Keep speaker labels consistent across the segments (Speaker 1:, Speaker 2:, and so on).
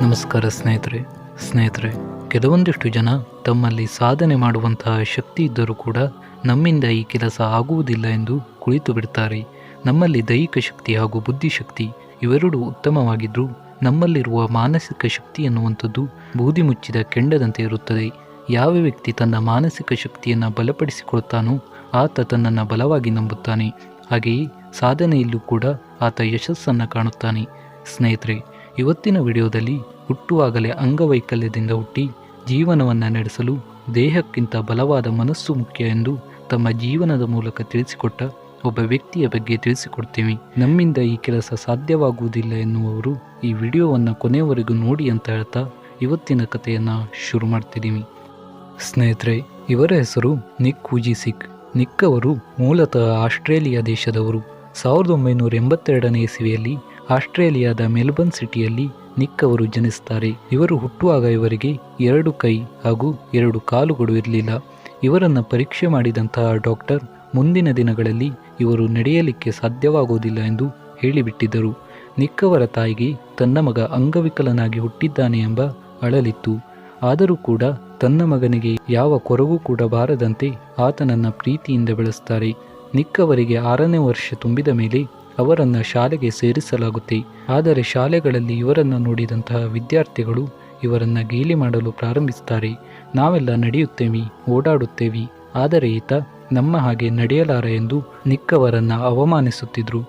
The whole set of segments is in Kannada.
Speaker 1: ನಮಸ್ಕಾರ ಸ್ನೇಹಿತರೆ ಕೆಲವೊಂದಿಷ್ಟು ಜನ ತಮ್ಮಲ್ಲಿ ಸಾಧನೆ ಮಾಡುವಂತಹ ಶಕ್ತಿ ಇದ್ದರೂ ಕೂಡ ನಮ್ಮಿಂದ ಈ ಕೆಲಸ ಆಗುವುದಿಲ್ಲ ಎಂದು ಕುಳಿತು ಬಿಡ್ತಾರೆ. ನಮ್ಮಲ್ಲಿ ದೈಹಿಕ ಶಕ್ತಿ ಹಾಗೂ ಬುದ್ಧಿಶಕ್ತಿ ಇವೆರಡೂ ಉತ್ತಮವಾಗಿದ್ದರೂ ನಮ್ಮಲ್ಲಿರುವ ಮಾನಸಿಕ ಶಕ್ತಿ ಎನ್ನುವಂಥದ್ದು ಬೂದಿ ಮುಚ್ಚಿದ ಕೆಂಡದಂತೆ ಇರುತ್ತದೆ. ಯಾವ ವ್ಯಕ್ತಿ ತನ್ನ ಮಾನಸಿಕ ಶಕ್ತಿಯನ್ನು ಬಲಪಡಿಸಿಕೊಳ್ತಾನೋ ಆತ ತನ್ನನ್ನು ಬಲವಾಗಿ ನಂಬುತ್ತಾನೆ. ಹಾಗೆಯೇ ಸಾಧನೆಯಲ್ಲೂ ಕೂಡ ಆತ ಯಶಸ್ಸನ್ನು ಕಾಣುತ್ತಾನೆ. ಸ್ನೇಹಿತರೆ, ಇವತ್ತಿನ ವಿಡಿಯೋದಲ್ಲಿ ಹುಟ್ಟುವಾಗಲೇ ಅಂಗವೈಕಲ್ಯದಿಂದ ಹುಟ್ಟಿ ಜೀವನವನ್ನು ನಡೆಸಲು ದೇಹಕ್ಕಿಂತ ಬಲವಾದ ಮನಸ್ಸು ಮುಖ್ಯ ಎಂದು ತಮ್ಮ ಜೀವನದ ಮೂಲಕ ತಿಳಿಸಿಕೊಟ್ಟ ಒಬ್ಬ ವ್ಯಕ್ತಿಯ ಬಗ್ಗೆ ತಿಳಿಸಿಕೊಡ್ತೀವಿ. ನಮ್ಮಿಂದ ಈ ಕೆಲಸ ಸಾಧ್ಯವಾಗುವುದಿಲ್ಲ ಎನ್ನುವವರು ಈ ವಿಡಿಯೋವನ್ನು ಕೊನೆಯವರೆಗೂ ನೋಡಿ ಅಂತ ಹೇಳ್ತಾ ಇವತ್ತಿನ ಕಥೆಯನ್ನು ಶುರು ಮಾಡ್ತಿದ್ದೀವಿ. ಸ್ನೇಹಿತರೆ, ಇವರ ಹೆಸರು ನಿಕ್ ವೂಜಿಸಿಕ್. ನಿಕ್ ಅವರು ಮೂಲತಃ ಆಸ್ಟ್ರೇಲಿಯಾ ದೇಶದವರು. 1982ನೇ ಇಸವಿಯಲ್ಲಿ ಆಸ್ಟ್ರೇಲಿಯಾದ ಮೆಲ್ಬರ್ನ್ ಸಿಟಿಯಲ್ಲಿ ನಿಕ್ ಅವರು ಜನಿಸುತ್ತಾರೆ. ಇವರು ಹುಟ್ಟುವಾಗ ಇವರಿಗೆ 2 ಕೈ ಹಾಗೂ 2 ಕಾಲುಗಳು ಇರಲಿಲ್ಲ. ಇವರನ್ನು ಪರೀಕ್ಷೆ ಮಾಡಿದಂತಹ ಡಾಕ್ಟರ್ ಮುಂದಿನ ದಿನಗಳಲ್ಲಿ ಇವರು ನಡೆಯಲಿಕ್ಕೆ ಸಾಧ್ಯವಾಗುವುದಿಲ್ಲ ಎಂದು ಹೇಳಿಬಿಟ್ಟಿದ್ದರು. ನಿಕ್ ಅವರ ತಾಯಿಗೆ ತನ್ನ ಮಗ ಅಂಗವಿಕಲನಾಗಿ ಹುಟ್ಟಿದ್ದಾನೆ ಎಂಬ ಅಳಲಿತ್ತು. ಆದರೂ ಕೂಡ ತನ್ನ ಮಗನಿಗೆ ಯಾವ ಕೊರಗೂ ಕೂಡ ಬಾರದಂತೆ ಆತನನ್ನು ಪ್ರೀತಿಯಿಂದ ಬೆಳೆಸ್ತಾರೆ. ನಿಕ್ ಅವರಿಗೆ 6ನೇ ವರ್ಷ ತುಂಬಿದ ಮೇಲೆ ಅವರನ್ನು ಶಾಲೆಗೆ ಸೇರಿಸಲಾಗುತ್ತೆ. ಆದರೆ ಶಾಲೆಗಳಲ್ಲಿ ಇವರನ್ನು ನೋಡಿದಂತಹ ವಿದ್ಯಾರ್ಥಿಗಳು ಇವರನ್ನು ಗೇಲಿ ಮಾಡಲು ಪ್ರಾರಂಭಿಸುತ್ತಾರೆ. ನಾವೆಲ್ಲ ನಡೆಯುತ್ತೇವೆ, ಓಡಾಡುತ್ತೇವೆ, ಆದರೆ ಈತ ನಮ್ಮ ಹಾಗೆ ನಡೆಯಲಾರ ಎಂದು ನಿಕ್ ಅವರನ್ನು ಅವಮಾನಿಸುತ್ತಿದ್ದರು.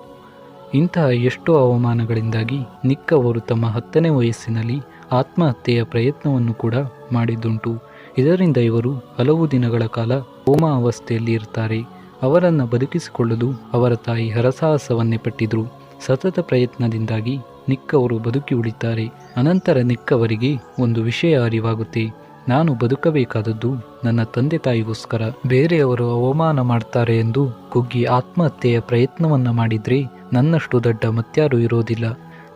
Speaker 1: ಇಂತಹ ಎಷ್ಟೋ ಅವಮಾನಗಳಿಂದಾಗಿ ನಿಕ್ ಅವರು ತಮ್ಮ 10ನೇ ವಯಸ್ಸಿನಲ್ಲಿ ಆತ್ಮಹತ್ಯೆಯ ಪ್ರಯತ್ನವನ್ನು ಕೂಡ ಮಾಡಿದ್ದುಂಟು. ಇದರಿಂದ ಇವರು ಹಲವು ದಿನಗಳ ಕಾಲ ಕೋಮಾ ಅವಸ್ಥೆಯಲ್ಲಿ ಇರ್ತಾರೆ. ಅವರನ್ನು ಬದುಕಿಸಿಕೊಳ್ಳಲು ಅವರ ತಾಯಿ ಹರಸಾಹಸವನ್ನೇ ಪಟ್ಟಿದ್ರು. ಸತತ ಪ್ರಯತ್ನದಿಂದಾಗಿ ನಿಕ್ ಅವರು ಬದುಕಿ ಉಳಿತಾರೆ. ಅನಂತರ ನಿಕ್ ಅವರಿಗೆ ಒಂದು ವಿಷಯ ಅರಿವಾಗುತ್ತೆ. ನಾನು ಬದುಕಬೇಕಾದದ್ದು ನನ್ನ ತಂದೆ ತಾಯಿಗೋಸ್ಕರ. ಬೇರೆಯವರು ಅವಮಾನ ಮಾಡ್ತಾರೆ ಎಂದು ಕುಗ್ಗಿ ಆತ್ಮಹತ್ಯೆಯ ಪ್ರಯತ್ನವನ್ನು ಮಾಡಿದರೆ ನನ್ನಷ್ಟು ದೊಡ್ಡ ಮತ್ಯಾರೂ ಇರೋದಿಲ್ಲ.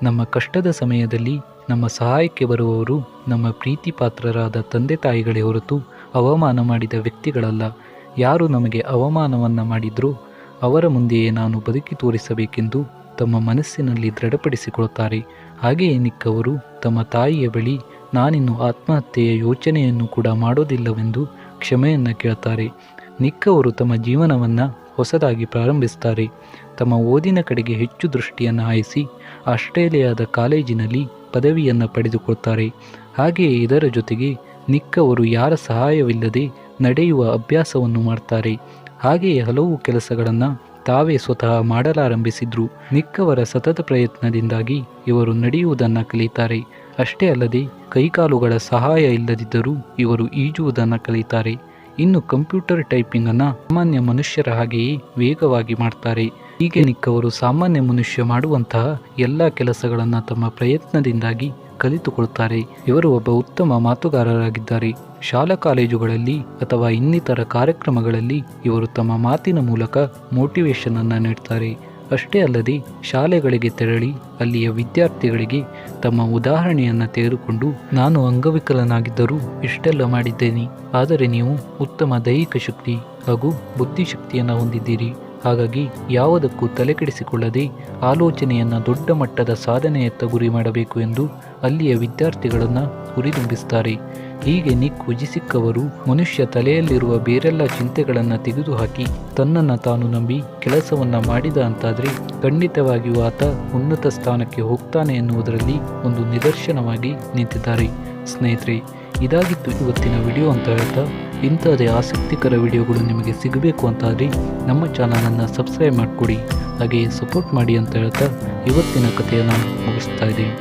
Speaker 1: ನಮ್ಮ ಕಷ್ಟದ ಸಮಯದಲ್ಲಿ ನಮ್ಮ ಸಹಾಯಕ್ಕೆ ಬರುವವರು ನಮ್ಮ ಪ್ರೀತಿ ಪಾತ್ರರಾದ ತಂದೆ ತಾಯಿಗಳೇ ಹೊರತು ಅವಮಾನ ಮಾಡಿದ ವ್ಯಕ್ತಿಗಳಲ್ಲ. ಯಾರು ನಮಗೆ ಅವಮಾನವನ್ನು ಮಾಡಿದ್ರೋ ಅವರ ಮುಂದೆಯೇ ನಾನು ಬದುಕಿ ತೋರಿಸಬೇಕೆಂದು ತಮ್ಮ ಮನಸ್ಸಿನಲ್ಲಿ ದೃಢಪಡಿಸಿಕೊಳ್ತಾರೆ. ಹಾಗೆಯೇ ನಿಕ್ ಅವರು ತಮ್ಮ ತಾಯಿಯ ಬಳಿ ನಾನಿನ್ನು ಆತ್ಮಹತ್ಯೆಯ ಯೋಚನೆಯನ್ನು ಕೂಡ ಮಾಡೋದಿಲ್ಲವೆಂದು ಕ್ಷಮೆಯನ್ನು ಕೇಳ್ತಾರೆ. ನಿಕ್ ಅವರು ತಮ್ಮ ಜೀವನವನ್ನು ಹೊಸದಾಗಿ ಪ್ರಾರಂಭಿಸ್ತಾರೆ. ತಮ್ಮ ಓದಿನ ಕಡೆಗೆ ಹೆಚ್ಚು ದೃಷ್ಟಿಯನ್ನು ಹಾಯಿಸಿ ಆಸ್ಟ್ರೇಲಿಯಾದ ಕಾಲೇಜಿನಲ್ಲಿ ಪದವಿಯನ್ನು ಪಡೆದುಕೊಳ್ತಾರೆ. ಹಾಗೆಯೇ ಇದರ ಜೊತೆಗೆ ನಿಕ್ ಅವರು ಯಾರ ಸಹಾಯವಿಲ್ಲದೆ ನಡೆಯುವ ಅಭ್ಯಾಸವನ್ನು ಮಾಡ್ತಾರೆ. ಹಾಗೆಯೇ ಹಲವು ಕೆಲಸಗಳನ್ನು ತಾವೇ ಸ್ವತಃ ಮಾಡಲಾರಂಭಿಸಿದ್ರು. ನಿಕ್ ಅವರ ಸತತ ಪ್ರಯತ್ನದಿಂದಾಗಿ ಇವರು ನಡೆಯುವುದನ್ನು ಕಲಿತಾರೆ. ಅಷ್ಟೇ ಅಲ್ಲದೆ ಕೈಕಾಲುಗಳ ಸಹಾಯ ಇಲ್ಲದಿದ್ದರೂ ಇವರು ಈಜುವುದನ್ನು ಕಲಿತಾರೆ. ಇನ್ನು ಕಂಪ್ಯೂಟರ್ ಟೈಪಿಂಗನ್ನು ಸಾಮಾನ್ಯ ಮನುಷ್ಯರ ಹಾಗೆಯೇ ವೇಗವಾಗಿ ಮಾಡ್ತಾರೆ. ಹೀಗೆ ನಿಕ್ ಅವರು ಸಾಮಾನ್ಯ ಮನುಷ್ಯ ಮಾಡುವಂತಹ ಎಲ್ಲ ಕೆಲಸಗಳನ್ನು ತಮ್ಮ ಪ್ರಯತ್ನದಿಂದಾಗಿ ಕಲಿತುಕೊಳ್ತಾರೆ. ಇವರು ಒಬ್ಬ ಉತ್ತಮ ಮಾತುಗಾರರಾಗಿದ್ದಾರೆ. ಶಾಲಾ ಕಾಲೇಜುಗಳಲ್ಲಿ ಅಥವಾ ಇನ್ನಿತರ ಕಾರ್ಯಕ್ರಮಗಳಲ್ಲಿ ಇವರು ತಮ್ಮ ಮಾತಿನ ಮೂಲಕ ಮೋಟಿವೇಶನ್ ಅನ್ನು ನೀಡ್ತಾರೆ. ಅಷ್ಟೇ ಅಲ್ಲದೆ ಶಾಲೆಗಳಿಗೆ ತೆರಳಿ ಅಲ್ಲಿಯ ವಿದ್ಯಾರ್ಥಿಗಳಿಗೆ ತಮ್ಮ ಉದಾಹರಣೆಯನ್ನು ತೆಗೆದುಕೊಂಡು ನಾನು ಅಂಗವಿಕಲನಾಗಿದ್ದರೂ ಇಷ್ಟೆಲ್ಲ ಮಾಡಿದ್ದೇನೆ, ಆದರೆ ನೀವು ಉತ್ತಮ ದೈಹಿಕ ಶಕ್ತಿ ಹಾಗೂ ಬುದ್ಧಿಶಕ್ತಿಯನ್ನು ಹೊಂದಿದ್ದೀರಿ. ಹಾಗಾಗಿ ಯಾವುದಕ್ಕೂ ತಲೆಕೆಡಿಸಿಕೊಳ್ಳದೆ ಆಲೋಚನೆಯನ್ನು ದೊಡ್ಡ ಮಟ್ಟದ ಸಾಧನೆಯತ್ತ ಗುರಿ ಮಾಡಬೇಕು ಎಂದು ಅಲ್ಲಿಯ ವಿದ್ಯಾರ್ಥಿಗಳನ್ನು ಹುರಿದುಂಬಿಸುತ್ತಾರೆ. ಹೀಗೆ ನಿಕ್ ವೂಜಿಸಿಕ್ ಅವರು ಮನುಷ್ಯ ತಲೆಯಲ್ಲಿರುವ ಬೇರೆಲ್ಲ ಚಿಂತೆಗಳನ್ನು ತೆಗೆದುಹಾಕಿ ತನ್ನನ್ನು ತಾನು ನಂಬಿ ಕೆಲಸವನ್ನು ಮಾಡಿದ ಅಂತಾದರೆ ಖಂಡಿತವಾಗಿಯೂ ಆತ ಉನ್ನತ ಸ್ಥಾನಕ್ಕೆ ಹೋಗ್ತಾನೆ ಎನ್ನುವುದರಲ್ಲಿ ಒಂದು ನಿದರ್ಶನವಾಗಿ ನಿಂತಿದ್ದಾರೆ. ಸ್ನೇಹಿತರೆ, ಇದಾಗಿತ್ತು ಇವತ್ತಿನ ವಿಡಿಯೋ ಅಂತ ಹೇಳ್ತಾ ಇಂಥದೇ ಆಸಕ್ತಿಕರ ವಿಡಿಯೋಗಳು ನಿಮಗೆ ಸಿಗಬೇಕು ಅಂತಾದರೆ ನಮ್ಮ ಚಾನಲನ್ನು ಸಬ್ಸ್ಕ್ರೈಬ್ ಮಾಡಿಕೊಡಿ, ಹಾಗೆಯೇ ಸಪೋರ್ಟ್ ಮಾಡಿ ಅಂತ ಹೇಳ್ತಾ ಇವತ್ತಿನ ಕಥೆಯನ್ನು ಮುಗಿಸ್ತಾ ಇದ್ದೀವಿ.